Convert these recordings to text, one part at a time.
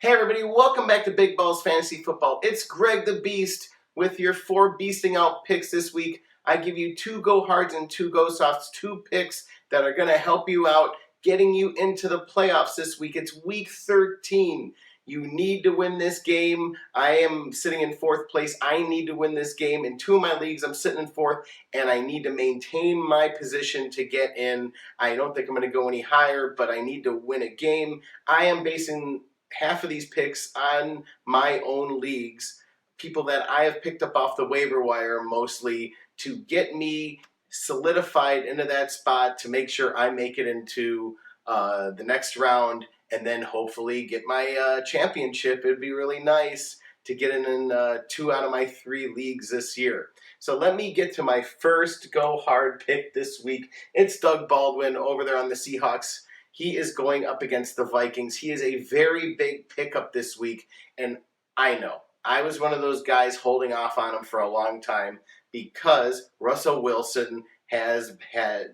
Hey everybody, welcome back to Big Balls Fantasy Football. It's Greg the Beast with your 4 beasting out picks this week. I give you 2 go hards and 2 go softs, 2 picks that are going to help you out, getting you into the playoffs this week. It's week 13. You need to win this game. I am sitting in 4th place. I need to win this game. In 2 of my leagues, I'm sitting in 4th, and I need to maintain my position to get in. I don't think I'm going to go any higher, but I need to win a game. I am basing half of these picks on my own leagues, people that I have picked up off the waiver wire mostly to get me solidified into that spot to make sure I make it into the next round and then hopefully get my championship. It'd be really nice to get in 2 out of my 3 leagues this year. So let me get to my first go hard pick this week. It's Doug Baldwin over there on the Seahawks. He is going up against the Vikings. He is a very big pickup this week, and I know. I was one of those guys holding off on him for a long time because Russell Wilson has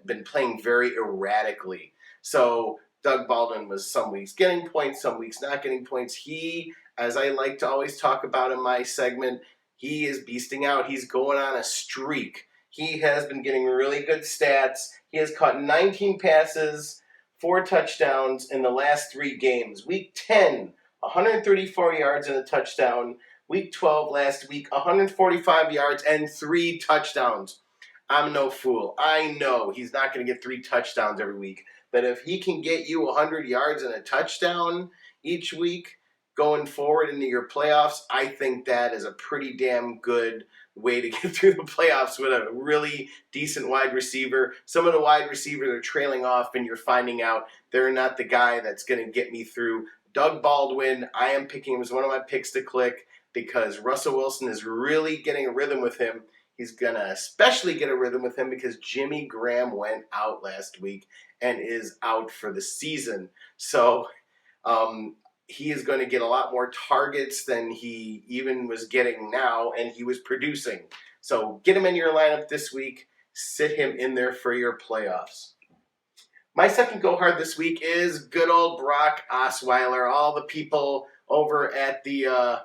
been playing very erratically. So Doug Baldwin was some weeks getting points, some weeks not getting points. He, as I like to always talk about in my segment, he is beasting out. He's going on a streak. He has been getting really good stats. He has caught 19 passes, 4 touchdowns in the last 3 games. Week 10, 134 yards and a touchdown. Week 12 last week, 145 yards and 3 touchdowns. I'm no fool. I know he's not going to get 3 touchdowns every week. But if he can get you 100 yards and a touchdown each week going forward into your playoffs, I think that is a pretty damn good way to get through the playoffs with a really decent wide receiver. Some of the wide receivers are trailing off, and you're finding out they're not the guy that's going to get me through. Doug Baldwin, I am picking him as one of my picks to click because Russell Wilson is really getting a rhythm with him. He's going to especially get a rhythm with him because Jimmy Graham went out last week and is out for the season. So he is going to get a lot more targets than he even was getting now, and he was producing. So get him in your lineup this week. Sit him in there for your playoffs. My second go hard this week is good old Brock Osweiler. All the people over at the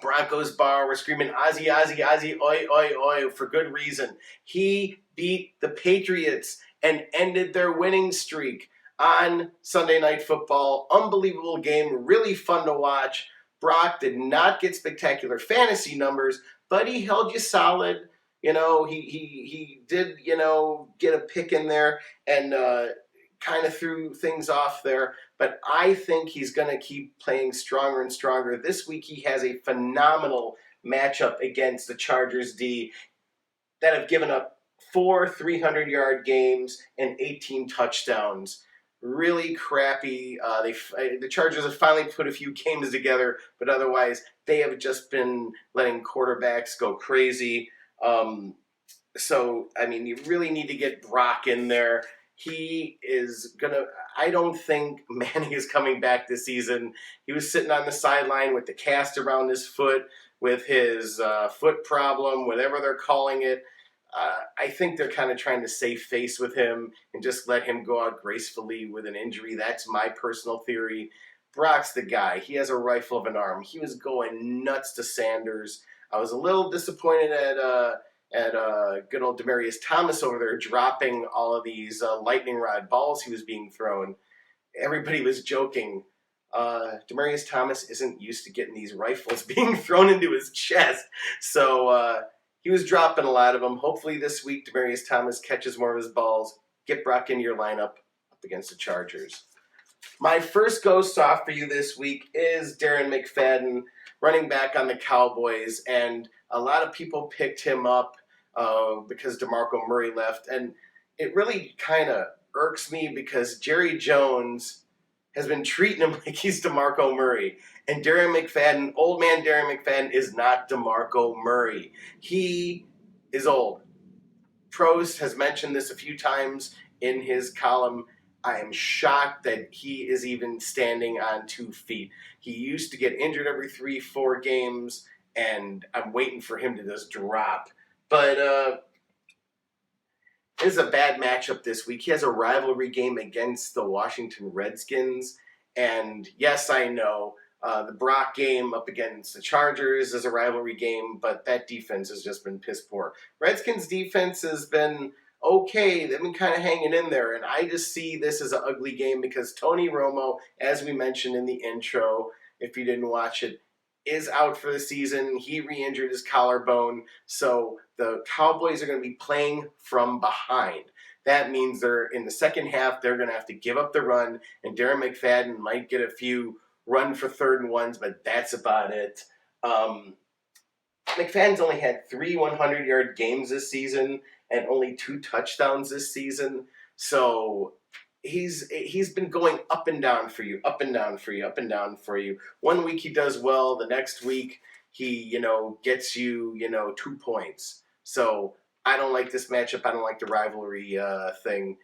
Broncos bar were screaming, Ozzy, Ozzy, Ozzy, oi, oi, oi, for good reason. He beat the Patriots and ended their winning streak on Sunday Night Football. Unbelievable game, really fun to watch. Brock did not get spectacular fantasy numbers, but he held you solid. You know, he did, get a pick in there and kind of threw things off there. But I think he's going to keep playing stronger and stronger. This week he has a phenomenal matchup against the Chargers D that have given up 4 300-yard games and 18 touchdowns. Really crappy. The Chargers have finally put a few games together, but otherwise they have just been letting quarterbacks go crazy. So, I mean, you really need to get Brock in there. He is going to – I don't think Manning is coming back this season. He was sitting on the sideline with the cast around his foot, with his foot problem, whatever they're calling it. I think they're kind of trying to save face with him and just let him go out gracefully with an injury. That's my personal theory. Brock's the guy. He has a rifle of an arm. He was going nuts to Sanders. I was a little disappointed at good old Demaryius Thomas over there dropping all of these lightning rod balls he was being thrown. Everybody was joking. Demaryius Thomas isn't used to getting these rifles being thrown into his chest. So he was dropping a lot of them. Hopefully this week Demaryius Thomas catches more of his balls. Get Brock into your lineup up against the Chargers. My first go soft for you this week is Darren McFadden, running back on the Cowboys. And a lot of people picked him up because DeMarco Murray left. And it really kind of irks me because Jerry Jones has been treating him like he's DeMarco Murray. And Darren McFadden, old man Darren McFadden, is not DeMarco Murray. He is old. Prost has mentioned this a few times in his column. I am shocked that he is even standing on 2 feet. He used to get injured every 3-4 games, and I'm waiting for him to just drop. But it is a bad matchup this week. He has a rivalry game against the Washington Redskins. And yes, I know, The Brock game up against the Chargers is a rivalry game, but that defense has just been piss poor. Redskins defense has been okay. They've been kind of hanging in there, and I just see this as an ugly game because Tony Romo, as we mentioned in the intro, if you didn't watch it, is out for the season. He re-injured his collarbone, so the Cowboys are going to be playing from behind. That means they're in the second half, they're going to have to give up the run, and Darren McFadden might get a few run for 3rd and 1s, but that's about it. McFadden's only had 3 100-yard games this season and only 2 touchdowns this season. So he's been going up and down for you, up and down for you, up and down for you. One week he does well, the next week he, gets you, 2 points. So I don't like this matchup. I don't like the rivalry thing.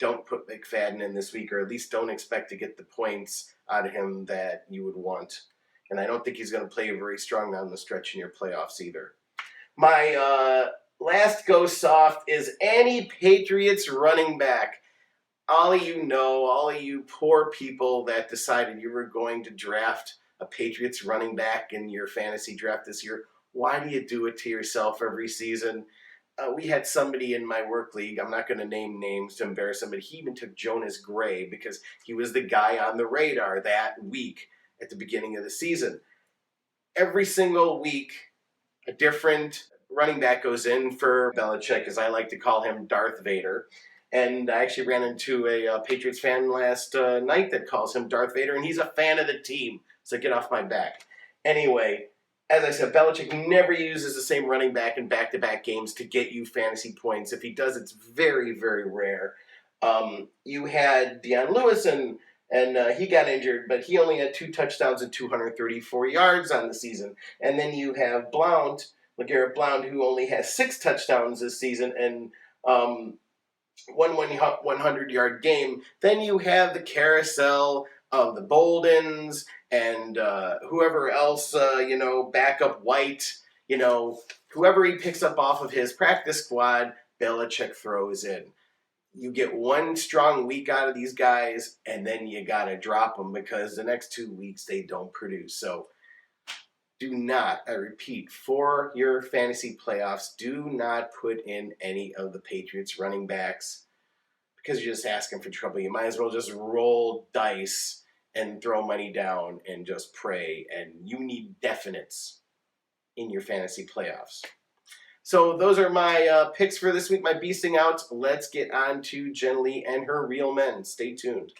Don't put McFadden in this week, or at least don't expect to get the points out of him that you would want. And I don't think he's going to play very strong down the stretch in your playoffs either. My last go soft is any Patriots running back. All of you poor people that decided you were going to draft a Patriots running back in your fantasy draft this year, why do you do it to yourself every season? We had somebody in my work league, I'm not going to name names to embarrass him, but he even took Jonas Gray because he was the guy on the radar that week at the beginning of the season. Every single week, a different running back goes in for Belichick, as I like to call him, Darth Vader. And I actually ran into a Patriots fan last night that calls him Darth Vader, and he's a fan of the team, so get off my back. Anyway, as I said, Belichick never uses the same running back in back-to-back games to get you fantasy points. If he does, it's very, very rare. You had Deion Lewis, and he got injured, but he only had 2 touchdowns and 234 yards on the season. And then you have LeGarrette Blount, who only has 6 touchdowns this season and one 100-yard game. Then you have the carousel of the Boldens and whoever else, backup White, whoever he picks up off of his practice squad, Belichick throws in. You get 1 strong week out of these guys, and then you got to drop them because the next 2 weeks they don't produce. So do not, I repeat, for your fantasy playoffs, do not put in any of the Patriots running backs because you're just asking for trouble. You might as well just roll dice and throw money down and just pray, and you need definites in your fantasy playoffs. So those are my picks for this week, my beasting outs. Let's get on to Jen Lee and her real men. Stay tuned.